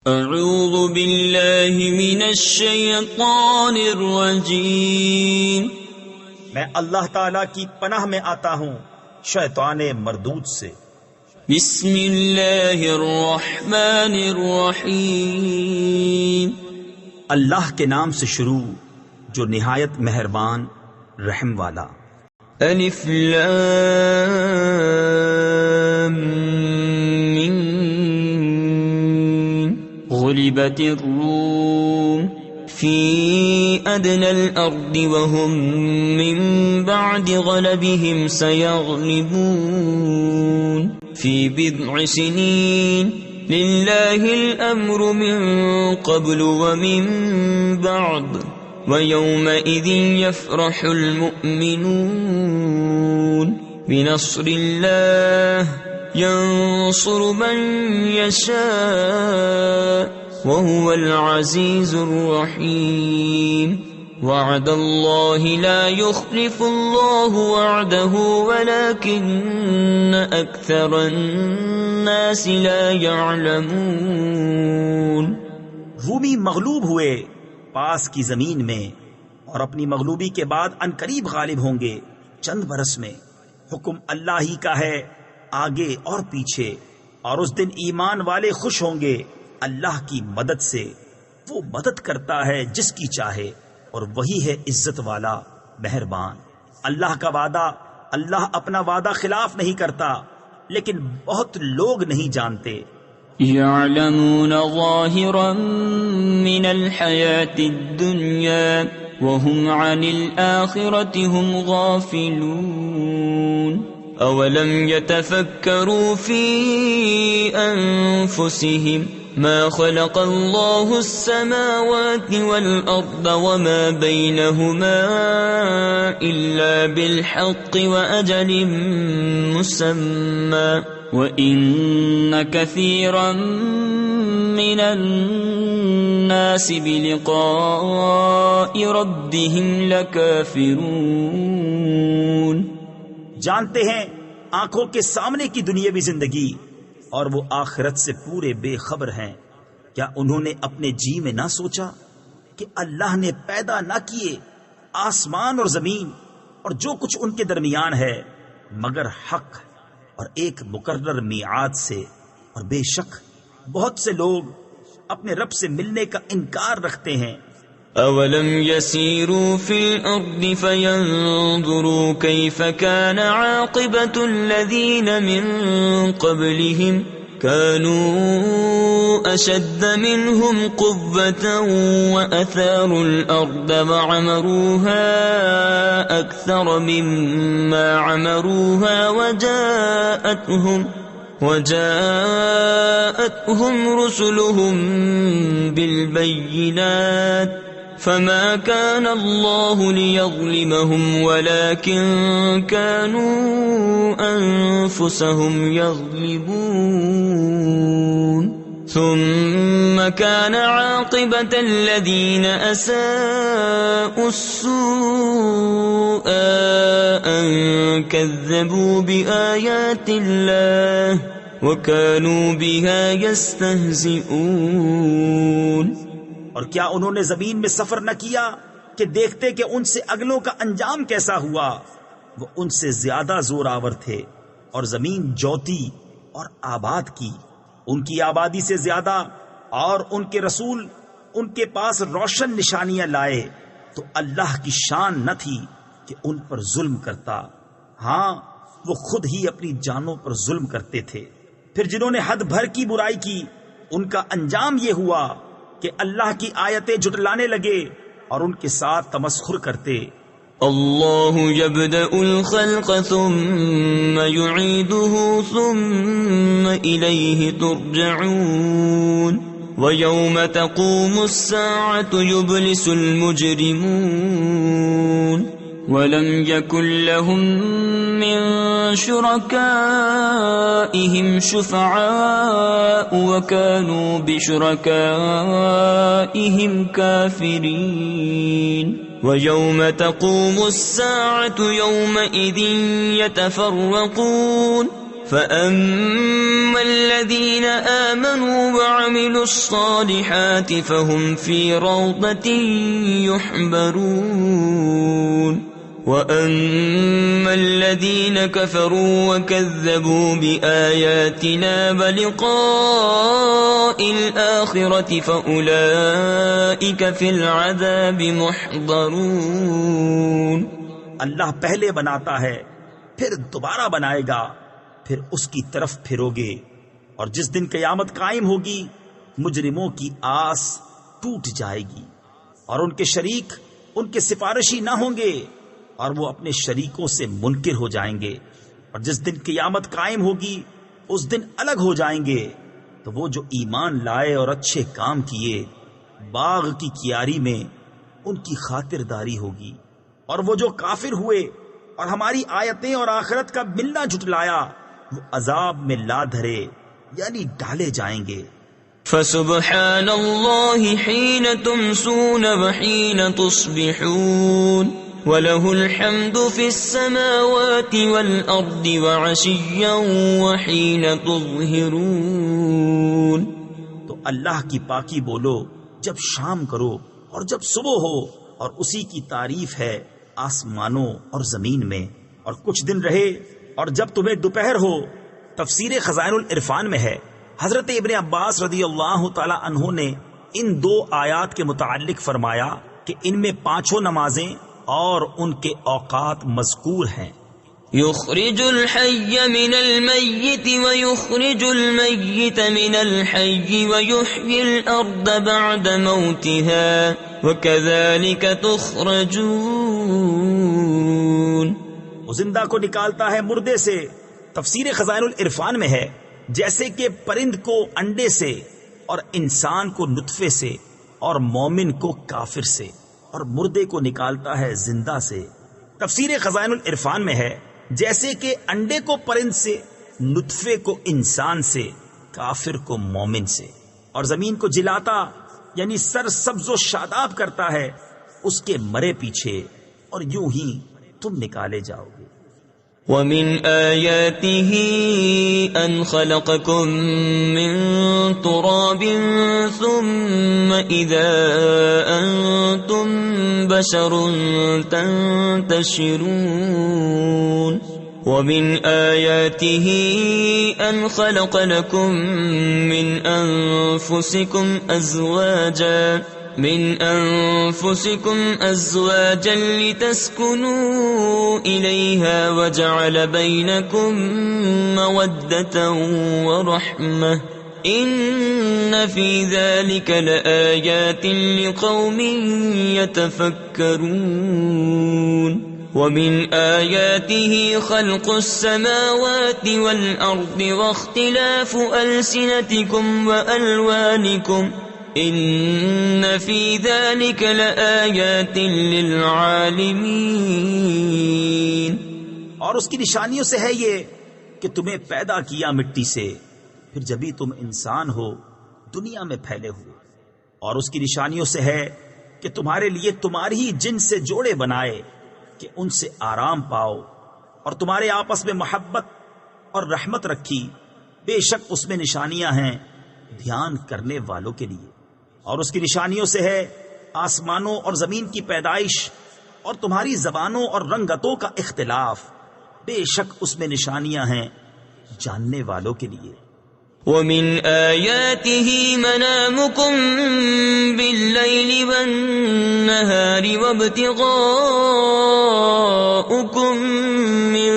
اعوذ باللہ من الشیطان الرجیم، میں اللہ تعالیٰ کی پناہ میں آتا ہوں شیطان مردود سے۔ بسم اللہ الرحمن الرحیم، اللہ کے نام سے شروع جو نہایت مہربان رحم والا۔ الف لام میم، غلبت الروم فی ادنى الارض وهم من بعد غلبهم سيغلبون في بضع سنين لله الامر من قبل ومن بعد ويومئذ يفرح المؤمنون بنصر الله ينصر من يشاء وهو العزيز الرحيم وعد الله لا يخلف الله وعده ولكن أكثر الناس لا يعلمون۔ رومی مغلوب ہوئے پاس کی زمین میں اور اپنی مغلوبی کے بعد عنقریب غالب ہوں گے چند برس میں۔ حکم اللہ ہی کا ہے آگے اور پیچھے، اور اس دن ایمان والے خوش ہوں گے اللہ کی مدد سے۔ وہ مدد کرتا ہے جس کی چاہے اور وہی ہے عزت والا مہربان۔ اللہ کا وعدہ، اللہ اپنا وعدہ خلاف نہیں کرتا، لیکن بہت لوگ نہیں جانتے۔ يعلمون ظاهرا من الحياة الدنيا وهم عن الآخرة هم غافلون أولم يتفكروا في أنفسهم ما خلق الله السماوات والأرض وما بينهما إلا بالحق وأجل مسمى وَإِنَّ كَثِيرًا مِّنَ النَّاسِ بِلِقَاءِ رَبِّهِمْ لَكَافِرُونَ۔ جانتے ہیں آنکھوں کے سامنے کی دنیاوی زندگی اور وہ آخرت سے پورے بے خبر ہیں۔ کیا انہوں نے اپنے جی میں نہ سوچا کہ اللہ نے پیدا نہ کیے آسمان اور زمین اور جو کچھ ان کے درمیان ہے مگر حق اور ایک مقرر میعاد سے، اور بے شک بہت سے لوگ اپنے رب سے ملنے کا انکار رکھتے ہیں۔ اولم يسيروا في الارض فينظروا كيف كان عاقبة الذين من قبلهم كانوا اشد منهم قوة واثاروا الارض وعمروها اكثر مما عمروها وجاءتهم رسلهم بالبينات فما كان الله ليظلمهم ولكن كانوا أنفسهم يظلمون ثم كان عاقبة الذين أساءوا السوء أن كذبوا بآيات الله وكانوا بها يستهزئون۔ اور کیا انہوں نے زمین میں سفر نہ کیا کہ دیکھتے کہ ان سے اگلوں کا انجام کیسا ہوا؟ وہ ان سے زیادہ زور آور تھے اور زمین جوتی اور آباد کی ان کی آبادی سے زیادہ، اور ان کے رسول ان کے پاس روشن نشانیاں لائے تو اللہ کی شان نہ تھی کہ ان پر ظلم کرتا۔ ہاں وہ خود ہی اپنی جانوں پر ظلم کرتے تھے۔ پھر جنہوں نے حد بھر کی برائی کی ان کا انجام یہ ہوا کہ اللہ کی آیتیں جھٹلانے لگے اور ان کے ساتھ تمسخر کرتے۔ اللہ یبدأ الخلق ثم یعیدہ ثم الیہ ترجعون ویوم تقوم الساعة یبلس المجرمون ولم يكن لهم من شركائهم شفعاء وكانوا بشركائهم كافرين ويوم تقوم الساعة يومئذ يتفرقون فأما الذين آمنوا وعملوا الصالحات فهم في روضة يحبرون وأما الذين كفروا وكذبوا بآياتنا ولقاء الآخرة فأولئك في العذاب محضرون. اللہ پہلے بناتا ہے پھر دوبارہ بنائے گا، پھر اس کی طرف پھرو گے، اور جس دن قیامت قائم ہوگی مجرموں کی آس ٹوٹ جائے گی اور ان کے شریک ان کے سفارشی نہ ہوں گے اور وہ اپنے شریکوں سے منکر ہو جائیں گے، اور جس دن قیامت قائم ہوگی اس دن الگ ہو جائیں گے تو وہ جو ایمان لائے اور اچھے کام کیے باغ کی کیاری میں ان کی خاطرداری ہوگی، اور وہ جو کافر ہوئے اور ہماری آیتیں اور آخرت کا ملنا جھٹلایا وہ عذاب میں لا دھرے یعنی ڈالے جائیں گے. فسبحان اللہ حین تمسون وحین تصبحون وَلَهُ الْحَمْدُ فِي السَّمَاوَاتِ وَالْأَرْضِ وَعَشِيًّا وَحِينَ تُظْهِرُونَ. تو اللہ کی پاکی بولو جب شام کرو اور جب صبح ہو، اور اسی کی تعریف ہے آسمانوں اور زمین میں، اور کچھ دن رہے اور جب تمہیں دوپہر ہو. تفسیر خزائن العرفان میں ہے، حضرت ابن عباس رضی اللہ تعالی عنہ نے ان دو آیات کے متعلق فرمایا کہ ان میں پانچوں نمازیں اور ان کے اوقات مذکور ہیں. یخرج الحی من المیت ویخرج المیت من الحی ویحیی الارض بعد موتها وکذالک تخرجون. وہ زندہ کو نکالتا ہے مردے سے. تفسیر خزائن العرفان میں ہے جیسے کہ پرند کو انڈے سے اور انسان کو نطفے سے اور مومن کو کافر سے اور مردے کو نکالتا ہے زندہ سے. تفسیر خزائن العرفان میں ہے جیسے کہ انڈے کو پرند سے، نطفے کو انسان سے، کافر کو مومن سے، اور زمین کو جلاتا یعنی سر سبز و شاداب کرتا ہے اس کے مرے پیچھے، اور یوں ہی تم نکالے جاؤ گے. وَمِنْ آيَاتِهِ أَنْ خَلَقَكُم مِّن تُرَابٍ ثُمَّ إِذَا أَنْتُمْ بَشَرٌ تَنْتَشِرُونَ. وَمِنْ آيَاتِهِ أَنْ خَلَقَ لَكُم مِّنْ أَنفُسِكُمْ أَزْوَاجًا لِتَسْكُنُوا إِلَيْهَا وَجَعَلَ بَيْنَكُم مَّوَدَّةً وَرَحْمَةً إِنَّ فِي ذَلِكَ لَآيَاتٍ لِقَوْمٍ يَتَفَكَّرُونَ. وَمِنْ آيَاتِهِ خَلْقُ السَّمَاوَاتِ وَالْأَرْضِ وَاخْتِلَافُ أَلْسِنَتِكُمْ وَأَلْوَانِكُمْ إِنَّ فِي ذَلِكَ لَآيَاتٍ لِلْعَالِمِينَ. اور اس کی نشانیوں سے ہے یہ کہ تمہیں پیدا کیا مٹی سے، پھر جبھی تم انسان ہو دنیا میں پھیلے ہوئے. اور اس کی نشانیوں سے ہے کہ تمہارے لیے تمہاری ہی جن سے جوڑے بنائے کہ ان سے آرام پاؤ، اور تمہارے آپس میں محبت اور رحمت رکھی. بے شک اس میں نشانیاں ہیں دھیان کرنے والوں کے لیے. اور اس کی نشانیوں سے ہے آسمانوں اور زمین کی پیدائش اور تمہاری زبانوں اور رنگتوں کا اختلاف. بے شک اس میں نشانیاں ہیں جاننے والوں کے لیے. وَمِنْ آيَاتِهِ مَنَامُكُمْ بِاللَّيْلِ وَالنَّهَارِ وَابْتِغَاؤُكُمْ مِنْ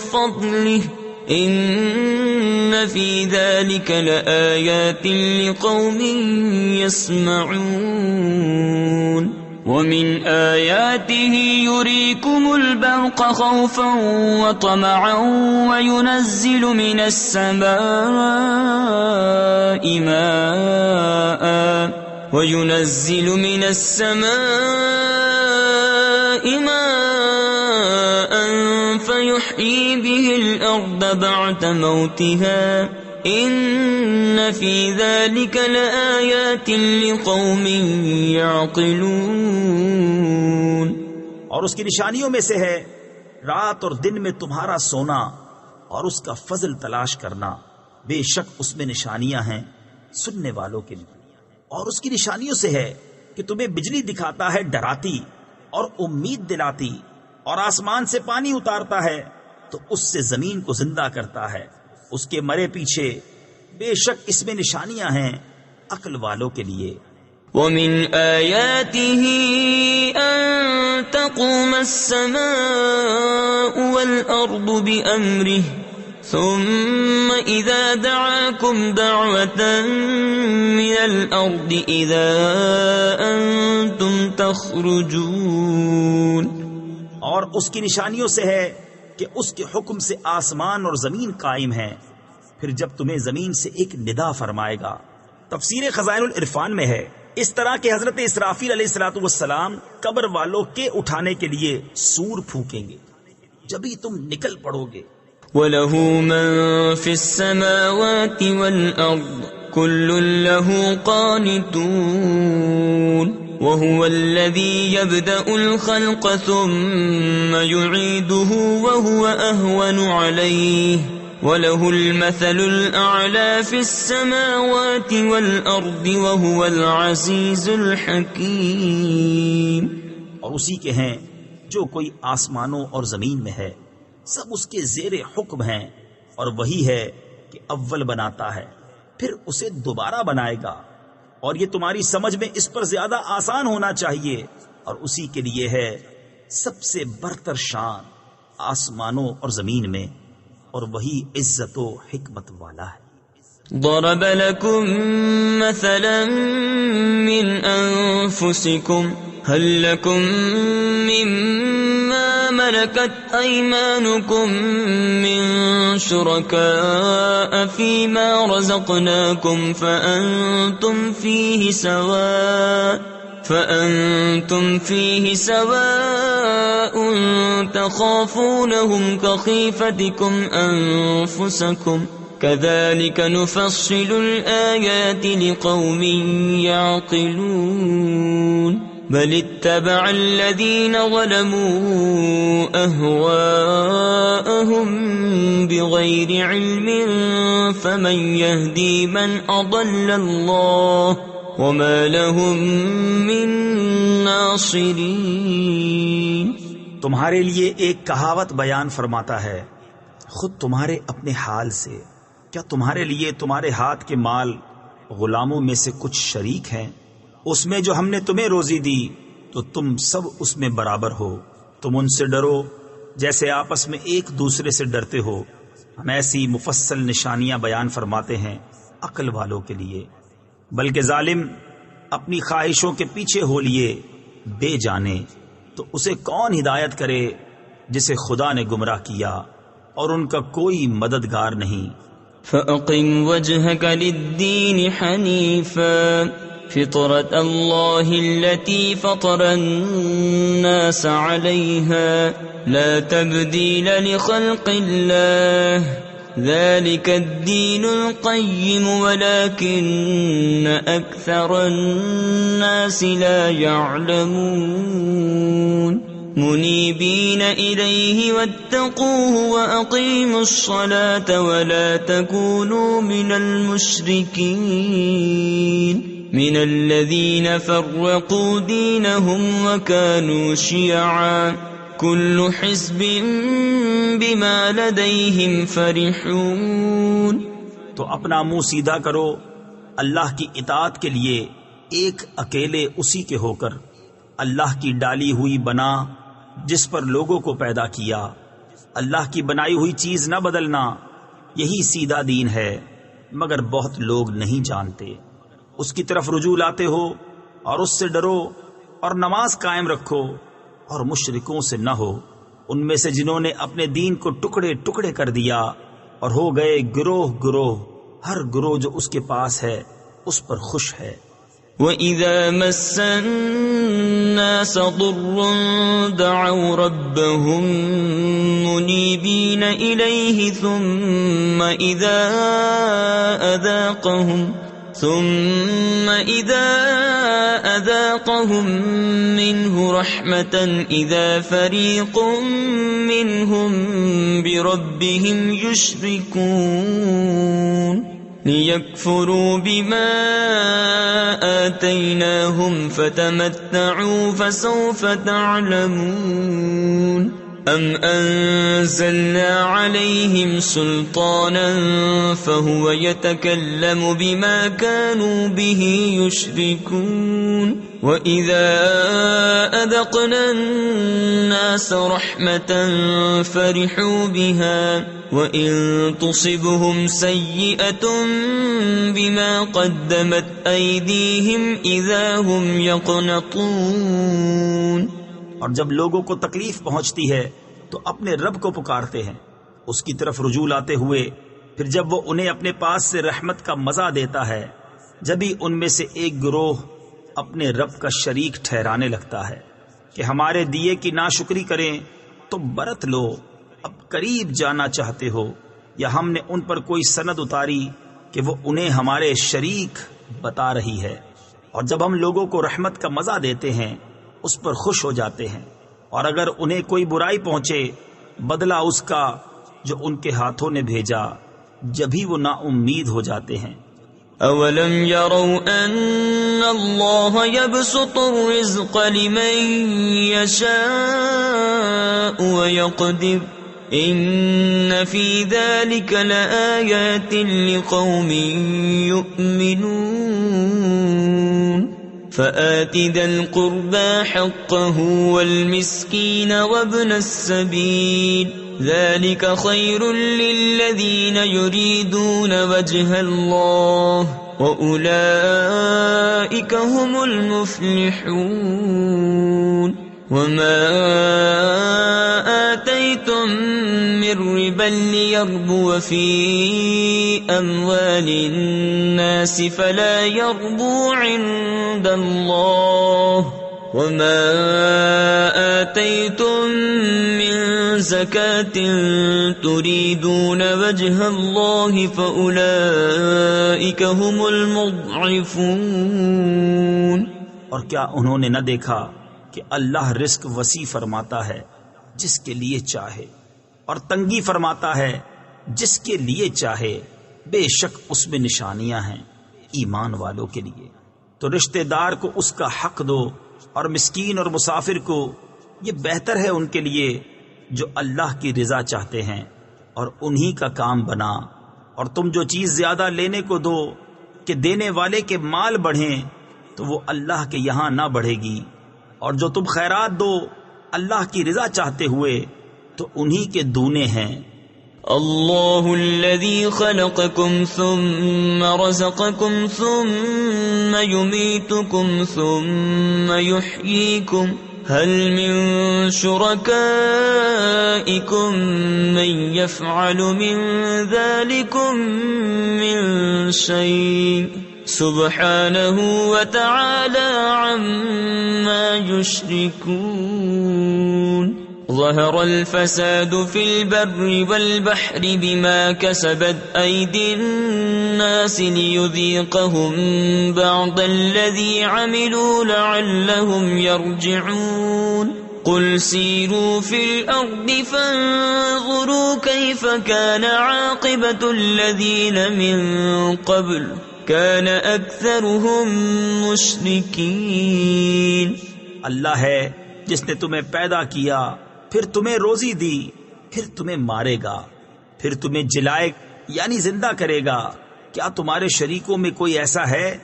فَضْلِهِ إِنَّ فِي ذَلِكَ لَآيَاتٍ لِقَوْمٍ يَسْمَعُونَ. وَمِنْ آيَاتِهِ يُرِيكُمُ الْبَرْقَ خَوْفًا وَطَمَعًا وَيُنَزِّلُ مِنَ السَّمَاءِ مَاءً فَيُحْيِي بِهِ الْأَرْضَ بَعْدَ مَوْتِهَا إِنَّ فِي ذَلِكَ لَآيَاتٍ لِقَوْمٍ يَعْقِلُونَ. اور اس کی نشانیوں میں سے ہے رات اور دن میں تمہارا سونا اور اس کا فضل تلاش کرنا، بے شک اس میں نشانیاں ہیں سننے والوں کے لیے۔ اور اس کی نشانیوں سے ہے کہ تمہیں بجلی دکھاتا ہے ڈراتی اور امید دلاتی، اور آسمان سے پانی اتارتا ہے تو اس سے زمین کو زندہ کرتا ہے اس کے مرے پیچھے، بے شک اس میں نشانیاں ہیں عقل والوں کے لیے۔ وَمِنْ آيَاتِهِ أَن تَقُومَ السَّمَاءُ وَالْأَرْضُ بِأَمْرِهِ ثُمَّ إِذَا دَعَاكُمْ دَعْوَةً مِّنَ الْأَرْضِ إِذَا أَنْتُمْ تَخْرُجُونَ۔ اور اس کی نشانیوں سے ہے کہ اس کے حکم سے آسمان اور زمین قائم ہیں، پھر جب تمہیں زمین سے ایک ندا فرمائے گا۔ تفسیر خزائن العرفان میں ہے اس طرح کہ حضرت اسرافیل علیہ الصلوۃ والسلام قبر والوں کے اٹھانے کے لیے سور پھونکیں گے، جبھی تم نکل پڑو گے۔ وَلَهُ مَن فِي السَّمَاوَاتِ وَالْأَرْضِ كُلٌّ لَّهُ قَانِتُونَ وَهُوَ الَّذِي يَبْدَأُ الْخَلْقَ ثُمَّ يُعِيدُهُ وَهُوَ أَهْوَنُ عَلَيْهِ وَلَهُ الْمَثَلُ الْأَعْلَى فِي السَّمَاوَاتِ وَالْأَرْضِ وَهُوَ الْعَزِيزُ الْحَكِيمُ۔ اور اسی کے ہیں جو کوئی آسمانوں اور زمین میں ہے، سب اس کے زیر حکم ہیں، اور وہی ہے کہ اول بناتا ہے پھر اسے دوبارہ بنائے گا، اور یہ تمہاری سمجھ میں اس پر زیادہ آسان ہونا چاہیے، اور اسی کے لیے ہے سب سے برتر شان آسمانوں اور زمین میں، اور وہی عزت و حکمت والا ہے۔ ضرب لكم مثلا من أنفسكم هل لكم مما ملكت أيمانكم من شركاء فيما رزقناكم فأنتم فيه سواء تخافونهم كخيفتكم أنفسكم كذلك نفصل الآيات لقوم يعقلون بل اتبع الذين ظلموا أهواءهم بغير علم فمن يهدي من أضل الله وما لهم من ناصرين۔ تمہارے لیے ایک کہاوت بیان فرماتا ہے، خود تمہارے اپنے حال سے کیا تمہارے لیے تمہارے ہاتھ کے مال غلاموں میں سے کچھ شریک ہیں؟ اس میں جو ہم نے تمہیں روزی دی تو تم سب اس میں برابر ہو، تم ان سے ڈرو جیسے آپس میں ایک دوسرے سے ڈرتے ہو۔ ہم ایسی مفصل نشانیاں بیان فرماتے ہیں عقل والوں کے لیے، بلکہ ظالم اپنی خواہشوں کے پیچھے ہو لیے بے جانے، تو اسے کون ہدایت کرے جسے خدا نے گمراہ کیا اور ان کا کوئی مددگار نہیں۔ فَأَقِمْ وَجْهَكَ لِلدِّينِ حَنِيفًا فِطْرَةَ اللَّهِ الَّتِي فَطَرَ النَّاسَ عَلَيْهَا لَا تَبْدِيلَ لِخَلْقِ اللَّهِ ذَلِكَ الدِّينُ الْقَيِّمُ وَلَكِنَّ أَكْثَرَ النَّاسِ لَا يَعْلَمُونَ منيبين إليه واتقوه وأقيموا الصلاة ولا تكونوا من المشركين من الذين فرقوا دينهم وكانوا شيعا كل حزب بما لديهم فرحون۔ تو اپنا منہ سیدھا کرو اللہ کی اطاعت کے لیے ایک اکیلے اسی کے ہو کر، اللہ کی ڈالی ہوئی بنا جس پر لوگوں کو پیدا کیا، اللہ کی بنائی ہوئی چیز نہ بدلنا، یہی سیدھا دین ہے، مگر بہت لوگ نہیں جانتے۔ اس کی طرف رجوع لاتے ہو اور اس سے ڈرو اور نماز قائم رکھو، اور مشرکوں سے نہ ہو، ان میں سے جنہوں نے اپنے دین کو ٹکڑے ٹکڑے کر دیا اور ہو گئے گروہ گروہ، ہر گروہ جو اس کے پاس ہے اس پر خوش ہے۔ وَإِذَا مَسَّ النَّاسَ ضُرٌّ دَعَوْا رَبَّهُم مُنِيبِينَ إِلَيْهِ ثُمَّ إِذَا ثم إذا أذاقهم منه رحمة إذا فريق منهم بربهم يشركون ليكفروا بما آتيناهم فتمتعوا فسوف تعلمون أم أنزلنا عليهم سلطانا فهو يتكلم بما كانوا به يشركون وإذا أذقنا الناس رحمة فرحوا بها وإن تصبهم سيئة بما قدمت أيديهم إذا هم يقنطون. اور جب لوگوں کو تکلیف پہنچتی ہے تو اپنے رب کو پکارتے ہیں اس کی طرف رجوع لاتے ہوئے، پھر جب وہ انہیں اپنے پاس سے رحمت کا مزہ دیتا ہے جبھی ان میں سے ایک گروہ اپنے رب کا شریک ٹھہرانے لگتا ہے کہ ہمارے دیے کی ناشکری کریں تو برت لو، اب قریب جانا چاہتے ہو، یا ہم نے ان پر کوئی سند اتاری کہ وہ انہیں ہمارے شریک بتا رہی ہے. اور جب ہم لوگوں کو رحمت کا مزہ دیتے ہیں اس پر خوش ہو جاتے ہیں، اور اگر انہیں کوئی برائی پہنچے بدلہ اس کا جو ان کے ہاتھوں نے بھیجا، جبھی وہ نا امید ہو جاتے ہیں. اولم يروا ان اللہ يبسط الرزق لمن يشاء ويقدر ان في ذلك لآيات لقوم يؤمنون فآت ذا القربى حقه والمسكين وابن السبيل ذلك خير للذين يريدون وجه الله وأولئك هم المفلحون. وما آتيتم من ربا ليربو في أموال الناس فلا يربو عند الله وما آتيتم من زكاة تريدون وجه الله فأولئك هم المضعفون. اور کیا انہوں نے نہ دیکھا کہ اللہ رزق وسیع فرماتا ہے جس کے لیے چاہے اور تنگی فرماتا ہے جس کے لیے چاہے، بے شک اس میں نشانیاں ہیں ایمان والوں کے لیے. تو رشتہ دار کو اس کا حق دو اور مسکین اور مسافر کو، یہ بہتر ہے ان کے لیے جو اللہ کی رضا چاہتے ہیں، اور انہی کا کام بنا. اور تم جو چیز زیادہ لینے کو دو کہ دینے والے کے مال بڑھیں تو وہ اللہ کے یہاں نہ بڑھے گی، اور جو تم خیرات دو اللہ کی رضا چاہتے ہوئے تو انہی کے دونے ہیں. اللہ الذی خلقکم ثم رزقکم ثم یمیتکم ثم یحییکم هل من شرکائکم من یفعل من ذلکم من شیء سبحانہ وتعالی عما یشرکون. ظهر الفساد في البر والبحر بما كسبت أيدي الناس ليذيقهم بعض الذي عملوا لعلهم يرجعون. قل سيروا في الأرض فانظروا كيف كان عاقبة الذين من قبل كان أكثرهم مشركين. اللہ ہے جس نے تمہیں پیدا کیا، پھر تمہیں روزی دی، پھر تمہیں مارے گا، پھر تمہیں جلائے یعنی زندہ کرے گا. کیا تمہارے شریکوں میں کوئی ایسا ہے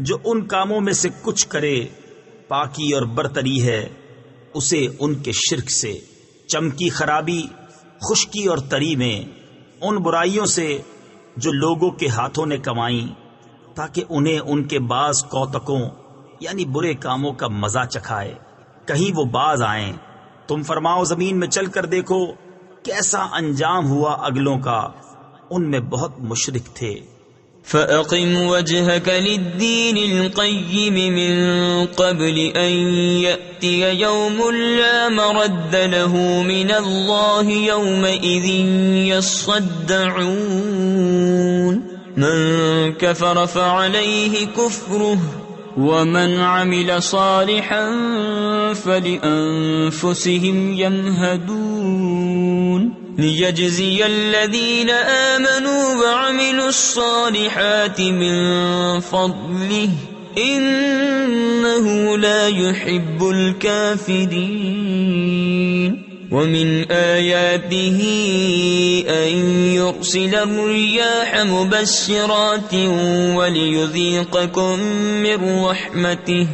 جو ان کاموں میں سے کچھ کرے؟ پاکی اور برتری ہے اسے ان کے شرک سے، چمکی خرابی خشکی اور تری میں، ان برائیوں سے جو لوگوں کے ہاتھوں نے کمائیں، تاکہ انہیں ان کے بعض کوتکوں یعنی برے کاموں کا مزہ چکھائے، کہیں وہ باز آئیں. تم فرماؤ زمین میں چل کر دیکھو کیسا انجام ہوا اگلوں کا، ان میں بہت مشرک تھے. فَأَقِمْ وَجْهَكَ لِلدِّينِ الْقَيِّمِ مِنْ قَبْلِ أَنْ يَأْتِيَ يَوْمٌ لَا مَرَدَّ لَهُ مِنَ اللَّهِ يَوْمَئِذٍ يَصَّدَّعُونَ. من كفر فعليه كفره ومن عمل صالحا فلأنفسهم يمهدون ليجزي الذين آمنوا وعملوا الصالحات من فضله إنه لا يحب الكافرين ومن آياته أن يرسل الرياح مبشرات وليذيقكم من رحمته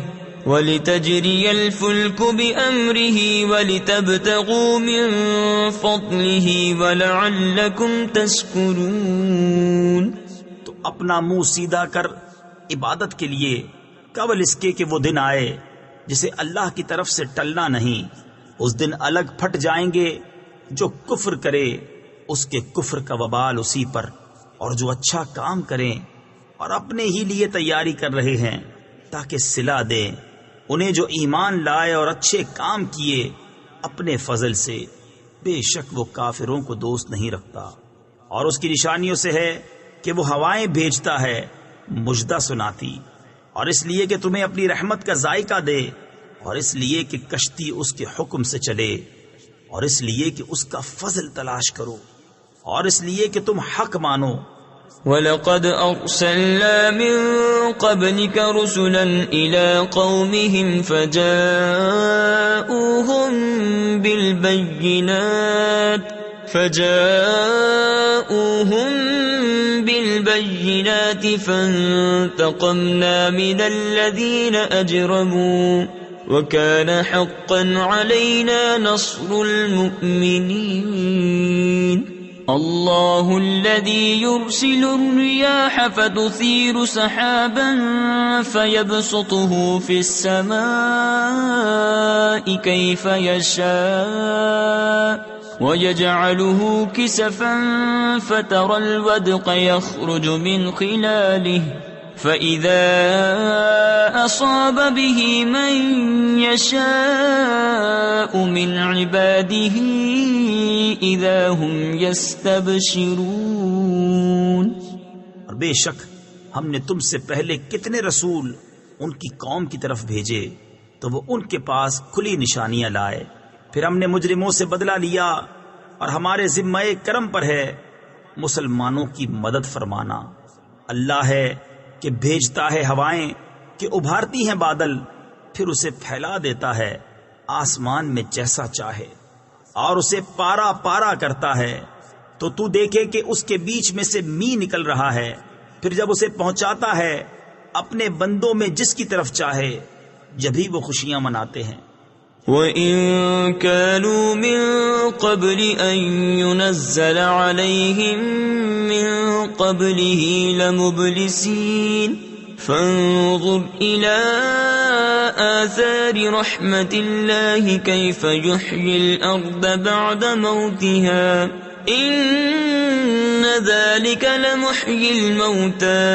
ولتجري الفلك بأمره ولتبتغوا من فضله ولعلكم تشكرون. تو اپنا منہ سیدھا کر عبادت کے لیے قبل اس کے کہ وہ دن آئے جسے اللہ کی طرف سے ٹلنا نہیں. اس دن الگ پھٹ جائیں گے. جو کفر کرے اس کے کفر کا وبال اسی پر، اور جو اچھا کام کریں اور اپنے ہی لیے تیاری کر رہے ہیں تاکہ صلہ دیں انہیں جو ایمان لائے اور اچھے کام کیے اپنے فضل سے، بے شک وہ کافروں کو دوست نہیں رکھتا. اور اس کی نشانیوں سے ہے کہ وہ ہوائیں بھیجتا ہے مژدہ سناتی، اور اس لیے کہ تمہیں اپنی رحمت کا ذائقہ دے، اور اس لیے کہ کشتی اس کے حکم سے چلے، اور اس لیے کہ اس کا فضل تلاش کرو، اور اس لیے کہ تم حق مانو. وَلَقَدْ أَرْسَلْنَا مِن قَبْلِكَ رُسُلًا إِلَىٰ قَوْمِهِمْ فَجَاءُوهُم بِالْبَيِّنَاتِ فَانتَقَمْنَا مِنَ الَّذِينَ أَجْرَمُوا وَكَانَ حَقًّا عَلَيْنَا نَصْرُ الْمُؤْمِنِينَ. اللہ الذي يرسل الرياح فتثير سحابا فيبسطه في السماء كيف يشاء ويجعله كسفا فترى الودق يخرج من خلاله فإذا أصاب به من يشاء من عباده إذا هم يستبشرون. اور بے شک ہم نے تم سے پہلے کتنے رسول ان کی قوم کی طرف بھیجے تو وہ ان کے پاس کھلی نشانیاں لائے. پھر ہم نے مجرموں سے بدلہ لیا، اور ہمارے ذمہ کرم پر ہے مسلمانوں کی مدد فرمانا. اللہ ہے کہ بھیجتا ہے ہوائیں کہ ابھارتی ہیں بادل، پھر اسے پھیلا دیتا ہے آسمان میں جیسا چاہے، اور اسے پارا پارا کرتا ہے تو تو دیکھے کہ اس کے بیچ میں سے می نکل رہا ہے. پھر جب اسے پہنچاتا ہے اپنے بندوں میں جس کی طرف چاہے، جبھی وہ خوشیاں مناتے ہیں. وَإِن كَانُوا مِن قَبْلِ أَن يُنَزَّلَ عَلَيْهِم مِّن قَبْلِهِ لَمُبْلِسِينَ فَانظُرْ إِلَىٰ آثَارِ رَحْمَةِ اللَّهِ كَيْفَ يُحْيِي الْأَرْضَ بَعْدَ مَوْتِهَا إِنَّ ذَلِكَ لَمُحْيِي الْمَوْتَىٰ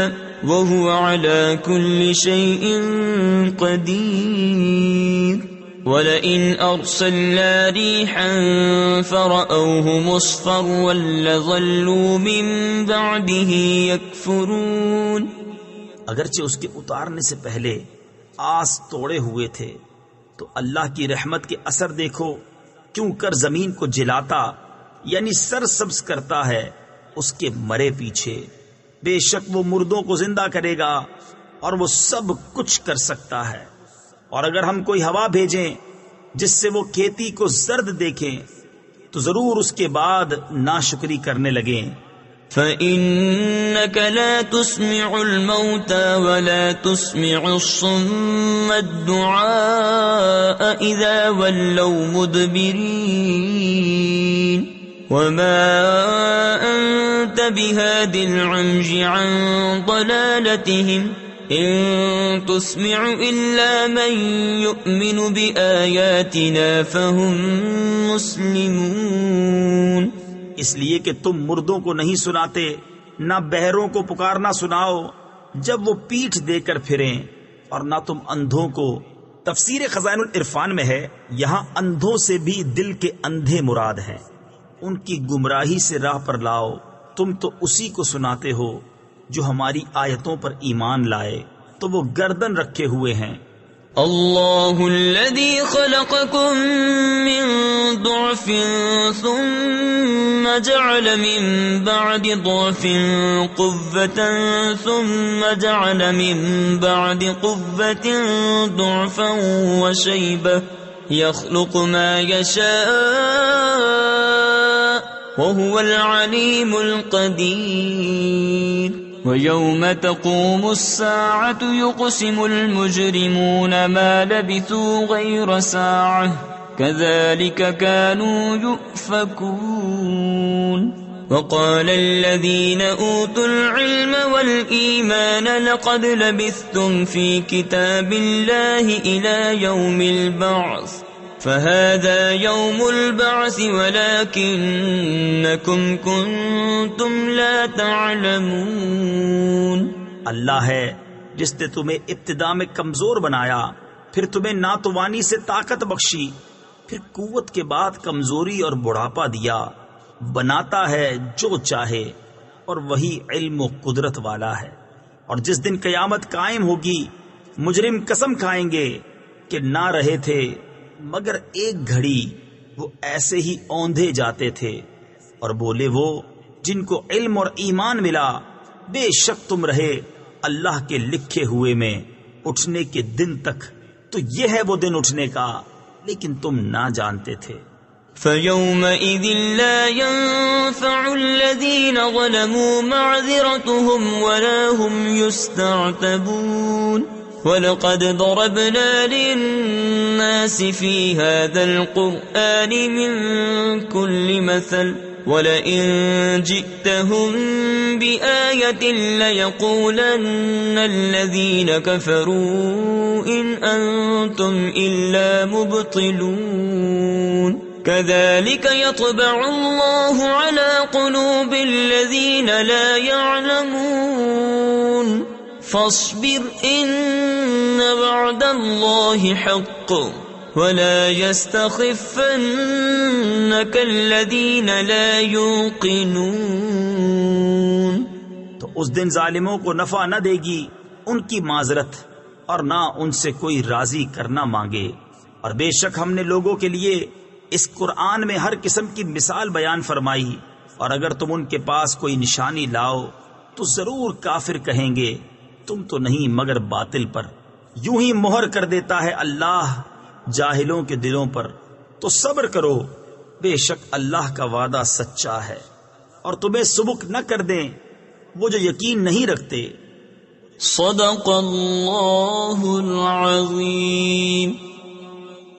وَهُوَ عَلَىٰ كُلِّ شَيْءٍ قَدِيرٌ. وَلَئِنْ أَرْسَلْنَا رِيحًا فَرَأَوْهُ مُصْفَرًّا لَظَلُّوا مِن بَعْدِهِ يَكْفُرُونَ. اگرچہ اس کے اتارنے سے پہلے آس توڑے ہوئے تھے تو اللہ کی رحمت کے اثر دیکھو کیوں کر زمین کو جلاتا یعنی سرسبز کرتا ہے اس کے مرے پیچھے. بے شک وہ مردوں کو زندہ کرے گا اور وہ سب کچھ کر سکتا ہے. اور اگر ہم کوئی ہوا بھیجیں جس سے وہ کھیتی کو زرد دیکھیں تو ضرور اس کے بعد ناشکری کرنے لگیں. فَإِنَّكَ لَا تُسْمِعُ الْمَوْتَى وَلَا تُسْمِعُ الصُّمَّ الدُّعَاءَ إِذَا وَلَّوْا مُدْبِرِينَ وَمَا أَنتَ بِهَادِ الْعُمْيِ عَن ضَلَالَتِهِمْ إِن تُسْمِعُ إِلَّا مَن يُؤْمِنُ بِآيَاتِنَا فَهُمْ مُسْلِمُونَ. اس لیے کہ تم مردوں کو نہیں سناتے، نہ بہروں کو پکارنا سناؤ جب وہ پیٹھ دے کر پھریں، اور نہ تم اندھوں کو. تفسیر خزائن العرفان میں ہے یہاں اندھوں سے بھی دل کے اندھے مراد ہیں. ان کی گمراہی سے راہ پر لاؤ، تم تو اسی کو سناتے ہو جو ہماری آیتوں پر ایمان لائے تو وہ گردن رکھے ہوئے ہیں۔ اللہ الذی خلقکم من ضعف ثم جعل من بعد ضعف قوة ثم جعل من بعد قوة ضعفا وشیبة يخلق ما يشاء وهو العليم القدير وَيَوْمَ تَقُومُ السَّاعَةُ يُقْسِمُ الْمُجْرِمُونَ مَا لَبِثُوا غَيْرَ سَاعَةٍ كَذَلِكَ كَانُوا يُؤْفَكُونَ وَقَالَ الَّذِينَ أُوتُوا الْعِلْمَ وَالْإِيمَانَ لَقَدْ لَبِثْتُمْ فِي كِتَابِ اللَّهِ إِلَى يَوْمِ الْبَعْثِ فَهَذَا يَوْمُ الْبَعْثِ وَلَكِنَّكُمْ كُنْتُمْ لَا تَعْلَمُونَ۔ اللہ ہے جس نے تمہیں ابتدا میں کمزور بنایا، پھر تمہیں ناتوانی سے طاقت بخشی، پھر قوت کے بعد کمزوری اور بڑھاپا دیا، بناتا ہے جو چاہے اور وہی علم و قدرت والا ہے۔ اور جس دن قیامت قائم ہوگی مجرم قسم کھائیں گے کہ نہ رہے تھے مگر ایک گھڑی وہ ایسے ہی اوندھے جاتے تھے، اور بولے وہ جن کو علم اور ایمان ملا بے شک تم رہے اللہ کے لکھے ہوئے میں اٹھنے کے دن تک، تو یہ ہے وہ دن اٹھنے کا، لیکن تم نہ جانتے تھے۔ فَيَوْمَئِذٍ لَا يَنفَعُ الَّذِينَ ظَلَمُوا مَعْذِرَتُهُمْ وَلَا هُمْ يُسْتَعْتَبُونَ وَلَقَدْ ضَرَبْنَا لِلنَّاسِ فِي هَذَا الْقُرْآنِ مِنْ كُلِّ مَثَلٍ وَلَئِنْ جِئْتَهُمْ بِآيَةٍ لَيَقُولَنَّ الَّذِينَ كَفَرُوا إِنْ أَنْتُمْ إِلَّا مُبْطِلُونَ كَذَلِكَ يَطْبَعُ اللَّهُ عَلَى قُلُوبِ الَّذِينَ لَا يَعْلَمُونَ فاصبر ان وعد اللہ حق ولا يستخفنك الذین لا يوقنون۔ تو اس دن ظالموں کو نفع نہ دے گی ان کی معذرت، اور نہ ان سے کوئی راضی کرنا مانگے۔ اور بے شک ہم نے لوگوں کے لیے اس قرآن میں ہر قسم کی مثال بیان فرمائی، اور اگر تم ان کے پاس کوئی نشانی لاؤ تو ضرور کافر کہیں گے تم تو نہیں مگر باطل پر۔ یوں ہی مہر کر دیتا ہے اللہ جاہلوں کے دلوں پر، تو صبر کرو، بے شک اللہ کا وعدہ سچا ہے۔ اور تمہیں سبک نہ کر دیں وہ جو یقین نہیں رکھتے۔ صدق اللہ العظیم۔